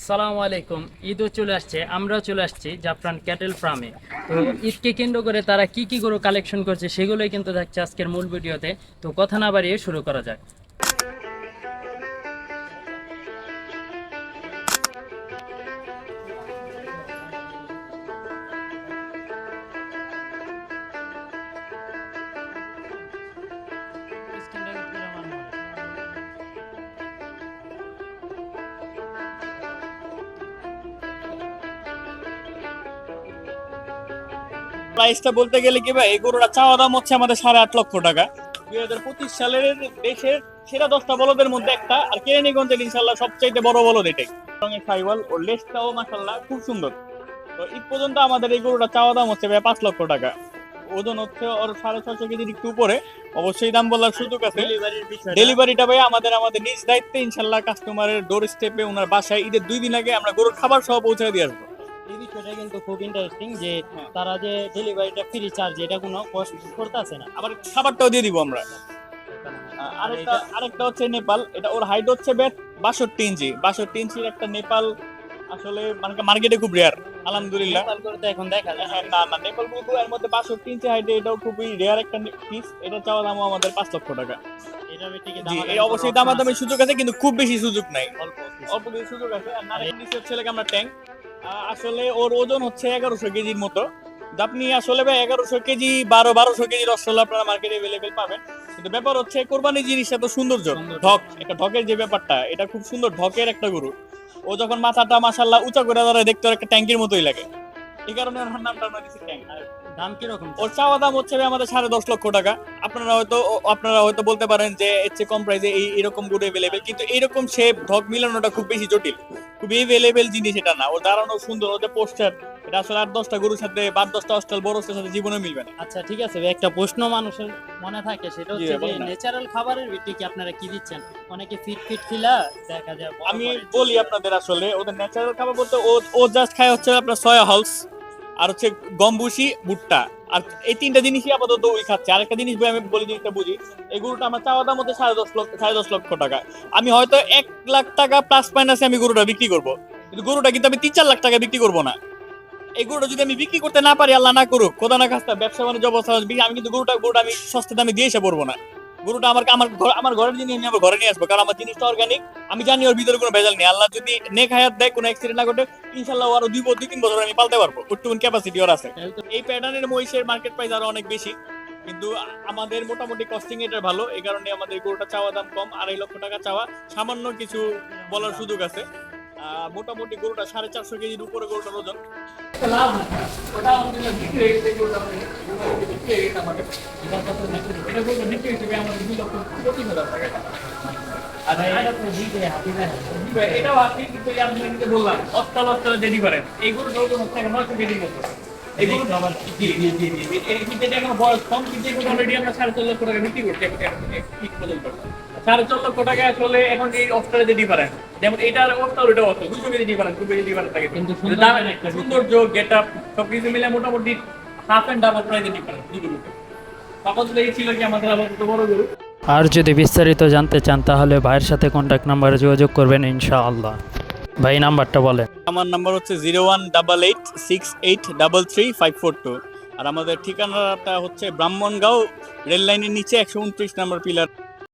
আসসালামু আলাইকুম। ঈদও চলে আসছে, আমরাও চলে আসছি জাফরান ক্যাটেল ফার্মে। তো ঈদকে কেন্দ্র করে তারা কি কি গরু কালেকশন করছে সেগুলোই কিন্তু থাকছে আজকের মূল ভিডিওতে। তো কথা না বাড়িয়ে শুরু করা যাক। প্রাইসটা বলতে গেলে কি ভাই, এই গরুটা চাওয়া দাম হচ্ছে আমাদের 8.5 লক্ষ টাকা। 2025 সালের দেশের সেরা 10টা বলদের মধ্যে একটা, আর কেরানীগঞ্জের ইনশাল্লাহ সবচাইতে বড় বলদ এটাই। রঙের সাইওয়াল, ওর লেজটাও মাশাল্লাহ খুব সুন্দর। তো ঈদ পর্যন্ত আমাদের এই গরুটা চাওয়া দাম হচ্ছে ভাই 5 লক্ষ টাকা। ওজন হচ্ছে ওর 650 কেজির একটু উপরে। অবশ্যই দাম বলার সুযোগ আছে। ডেলিভারিটা ভাই আমাদের নিজ দায়িত্বে ইনশাল্লাহ কাস্টমারের ডোর স্টেপে ওনার বাসায় ঈদের 2 দিন আগে আমরা গরুর খাবার সহ পৌঁছে দিয়ে আসবো। এই বিষয়টা কিন্তু খুব ইন্টারেস্টিং যে তারা যে ডেলিভারিটা ফ্রি চার্জ, এটা কোনো কষ্ট করতেছে না। আবার খাবারটাও দিয়ে দিব আমরা। আরেকটা হচ্ছে নেপাল। এটা ওর হাইট হচ্ছে 62 ইঞ্চি। 62 ইঞ্চির একটা নেপাল আসলে মানে মার্কেটে খুব রেয়ার, আলহামদুলিল্লাহ। নেপাল করে তো এখন দেখা যায়। হ্যাঁ, না নেপাল কিন্তু এর মধ্যে 62 ইঞ্চি হাইটে, এটাও খুবই রেয়ার একটা পিস। এটা চাওয়া দাম আমাদের 5 লক্ষ টাকা। এটা বেটিকে জি, দামাদামি এই অবশ্যই করার দামাদামি সুযোগ আছে, কিন্তু খুব বেশি সুযোগ নাই। অল্প কিছু। অল্প কিছু সুযোগ আছে। আর নারী নিচের ছেলেকে আমরা ট্যাঙ্ক, আসলে ওর ওজন হচ্ছে 1100 কেজির মতো। তো আপনি আসলে ভাই 1100 কেজি 1200 কেজি রসগোল্লা আপনারা মার্কেটে অ্যাভেলেবেল পাবেন। কিন্তু ব্যাপার হচ্ছে কোরবানি জিনিসটা তো সৌন্দর্য, ঢক, একটা ঢকের যে ব্যাপারটা, এটা খুব সুন্দর ঢকের একটা গরু। ও যখন মাথাটা মাশাল্লাহ উঁচা করে ধরে, দেখতে ওর একটা ট্যাঙ্কের মতোই লাগে। এই কারণে ওর নামটা আমরা দিচ্ছি ট্যাঙ্ক। দাম কিরকম? ওর চাওয়া দাম হচ্ছে ভাই আমাদের 10.5 লক্ষ টাকা। আপনারা হয়তো বলতে পারেন যে এর চেয়ে কম প্রাইসে এরকম গরু অ্যাভেলেবেল, কিন্তু এইরকম শেপ ঢক মিলানোটা খুব বেশি জটিল, খুব অ্যাভেলেবেল জিনিস এটা না। ওর দাঁড়ানো সুন্দর, ওদের পোস্টার, এটা আসলে 8-10টা গরুর সাথে বা 10টা অস্টাল বড়দের সাথে জীবনে মিলবে না। আচ্ছা ঠিক আছে, একটা প্রশ্ন মানুষের মনে থাকে, সেটা হচ্ছে যে বলেন না। ন্যাচারাল খাবারের ভিত্তি কি আপনারা কি দিচ্ছেন? অনেকে ফিট ফিট খিলা দেখা যায় বড় আমি করে। বলি আপনাদের, আসলে ওদের ন্যাচারাল খাবার বলতে ও জাস্ট খায় হচ্ছে আপনার সয়া হলস, আর হচ্ছে গমবুসি, ভুট্টা, আর এই 3টা জিনিসই আপাতত ওই খাচ্ছে। আরেকটা জিনিস ভাই আমি বলি, জিনিসটা বুঝি। এই গরুটা আমার চাওয়া দাম হচ্ছে 10.5 লক্ষ টাকা। আমি হয়তো 1 লাখ টাকা প্লাস মাইনাসে আমি গরুটা বিক্রি করবো, কিন্তু গরুটা কিন্তু আমি 3-4 লাখ টাকা বিক্রি করবো না। এই গরুটা যদি আমি বিক্রি করতে না পারি, আল্লাহ না করুক, খোদা না খাস্তা, ব্যবসা বাণিজ্য অবস্থা আমি কিন্তু গরুটা আমি সস্তা দামে দিয়ে এসে পড়বো না। গরুটা আমার ঘরের জিনিস আমি আমার ঘরে নিয়ে আসবো, কারণ আমার জিনিসটা অর্গানিক। আমি জানি ওর ভিতরে কোনো ভেজাল নেই। আল্লাহ যদি নেক হায়াত দেয়, কোনো অ্যাক্সিডেন্ট না ঘটে, ইনশাল্লাহ আরো 2-3 বছর আমি পালতে পারবো। ওটুকুন ক্যাপাসিটি ওর আছে। এই প্যাটার্নের মহিষের মার্কেট প্রাইস আরো অনেক বেশি, কিন্তু আমাদের মোটামুটি কস্টিং এটা ভালো। এই কারণে আমাদের গরুটা চাওয়া দাম কম, 2.5 লক্ষ টাকা চাওয়া। সামান্য কিছু বলার সুযোগ আছে। মোটামুটি গরুটা 450 কেজির উপরে গরুটার ওজন। লাভ না, ওটা আমাদের বিক্রি হয়ে গেছে। গরুটা আমাদের বিক্রি হয়ে গেছে আমাদের। এটা গরুটা বিক্রি হয়েছে আমাদের 2,25,000 টাকা। আর এটা তো দিতে হাতি না, এটাও আপনি কিন্তু আমি বললাম অস্তাল দেরি করেন। এই গরুটার ওজন হচ্ছে 900 কেজির মতো। এই গরুটা আবার জি জি জি জি এই কিন্তু এটা এখন বয়স কম, কিন্তু এই গরুটা অলরেডি আমরা 4.5 লক্ষ টাকা বিক্রি করছি ঠিক পর্যন্ত। 4.5 লক্ষ টাকা আসলে এখন এই অস্ট্রেলিয়া যে ডিফারেন্ট, যেমন এটার অস্ট্রাল ওটা Austral 200 KG different, 2 KG different থাকে, কিন্তু দামের একটা সৌন্দর্য, গেট আপ সবকিছু মিলে মোটামুটি হাফ এন্ড ডাবল প্রাইসে ডিফারেন্ট দুটোতে। তখন তো এই ছিল কি আমাদের আবার বড় গরু। আর যদি বিস্তারিত জানতে চান তাহলে ভাইয়ের সাথে কন্ট্যাক্ট নাম্বারে যোগাযোগ করবেন ইনশাআল্লাহ। ভাই নাম্বারটা বলেন। আমার নাম্বার হচ্ছে 018868333542। আর আমাদের ঠিকানাটা হচ্ছে ব্রাহ্মণগাঁও রেল লাইনের নিচে 129 নম্বর পিলার।